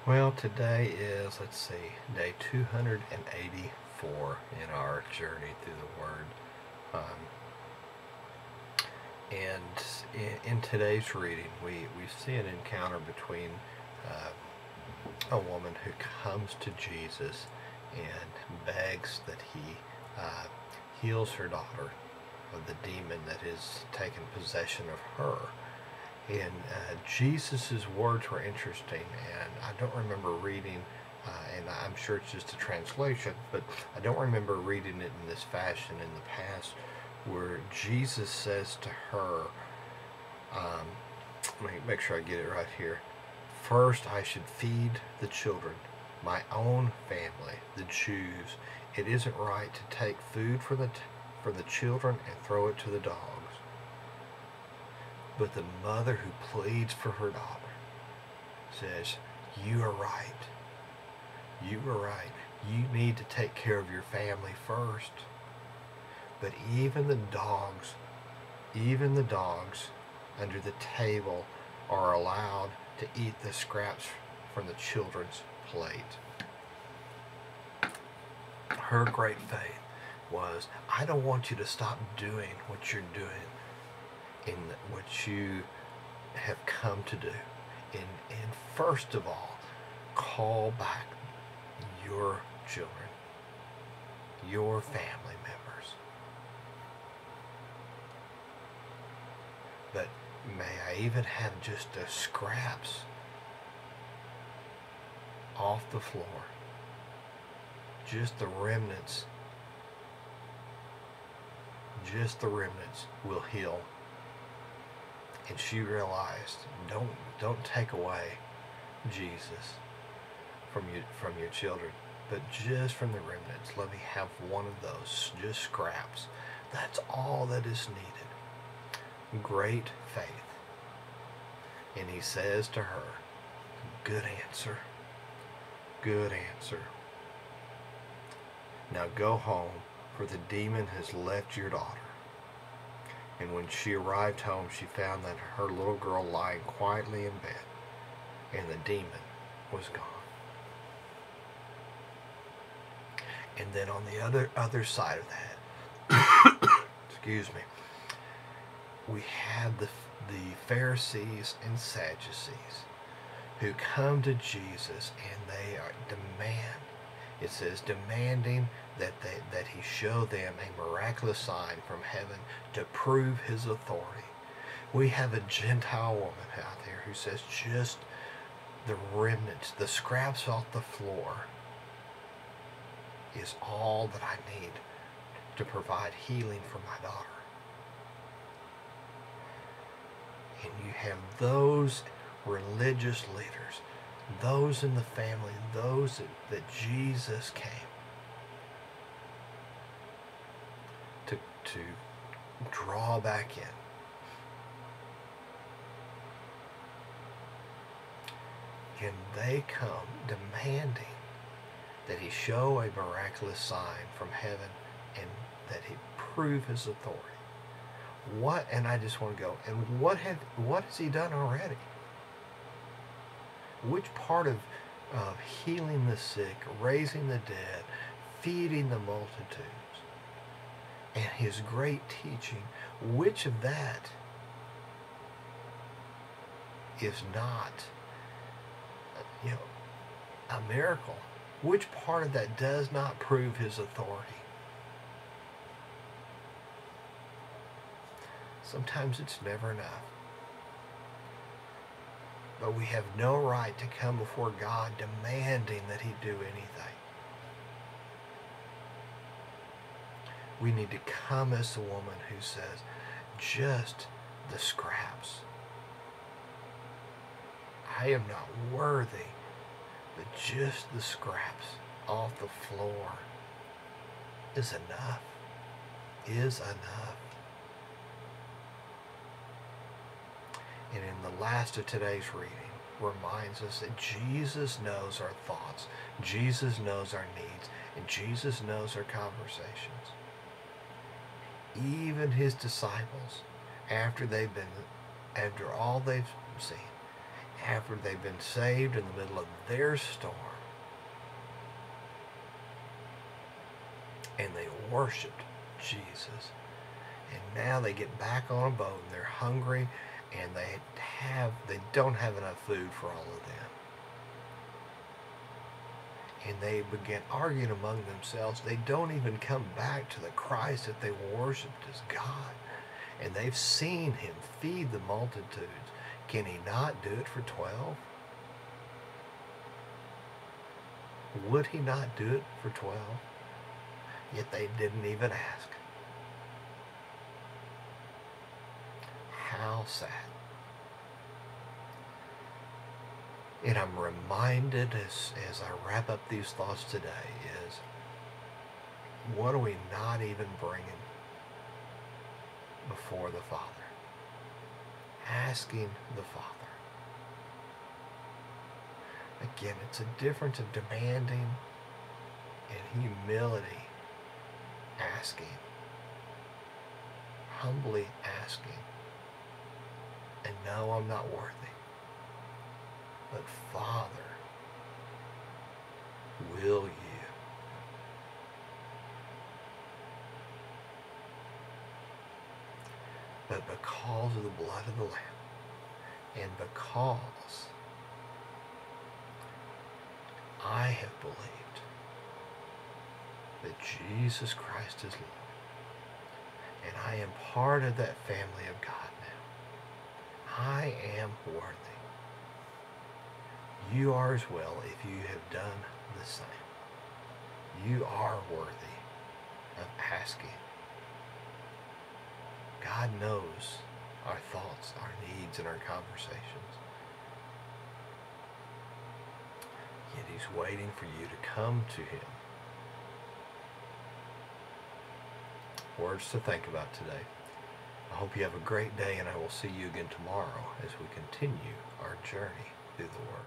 Well, today is, let's see, day 284 in our journey through the Word. Um, and in today's reading, we see an encounter between a woman who comes to Jesus and begs that he uh, heals her daughter of the demon that has taken possession of her. And Jesus' words were interesting, and I don't remember reading, and I'm sure it's just a translation, but I don't remember reading it in this fashion in the past, where Jesus says to her, um, let me make sure I get it right here. First, I should feed the children, my own family, the Jews. It isn't right to take food for the children and throw it to the dogs. But the mother who pleads for her daughter says, you are right. You are right. You need to take care of your family first. But even the dogs under the table are allowed to eat the scraps from the children's plate. Her great faith was, I don't want you to stop doing what you're doing in what you have come to do. And first of all, call back your children, your family members. But may I even have just the scraps off the floor, just the remnants will heal. And she realized, don't take away Jesus from your children, but just from the remnants. Let me have one of those, just scraps. That's all that is needed. Great faith. And he says to her, good answer. Good answer. Now go home, for the demon has left your daughter. And when she arrived home, she found that her little girl lying quietly in bed, and the demon was gone. And then on the other side of that, excuse me, we have the Pharisees and Sadducees who come to Jesus, and they are demanding that he show them a miraculous sign from heaven to prove his authority. We have a Gentile woman out there who says, just the remnants, the scraps off the floor is all that I need to provide healing for my daughter. And you have those religious leaders, those in the family, those that Jesus came to draw back in. And they come demanding that he show a miraculous sign from heaven and that he prove his authority. And I just want to go, and what has he done already? Which part of healing the sick, raising the dead, feeding the multitudes, and his great teaching, which of that is not, a miracle? Which part of that does not prove his authority? Sometimes it's never enough. But we have no right to come before God demanding that he do anything. We need to come as the woman who says, just the scraps. I am not worthy, but just the scraps off the floor is enough. Is enough. And in the last of today's reading reminds us that Jesus knows our thoughts, Jesus knows our needs, and Jesus knows our conversations. Even his disciples, after all they've seen, after they've been saved in the middle of their storm, and they worshiped Jesus. And now they get back on a boat and they're hungry, and they don't have enough food for all of them. And they begin arguing among themselves. They don't even come back to the Christ that they worshiped as God. And they've seen him feed the multitudes. Can he not do it for 12? Would he not do it for 12? Yet they didn't even ask. How sad. And I'm reminded as I wrap up these thoughts today is, what are we not even bringing before the Father? Asking the Father. Again, it's a difference of demanding and humility. Asking. Humbly asking. And no, I'm not worthy. But Father, will you? But because of the blood of the Lamb, and because I have believed that Jesus Christ is Lord, and I am part of that family of God now, I am worthy. You are as well if you have done the same. You are worthy of asking. God knows our thoughts, our needs, and our conversations. Yet he's waiting for you to come to him. Words to think about today. I hope you have a great day, and I will see you again tomorrow as we continue our journey through the Word.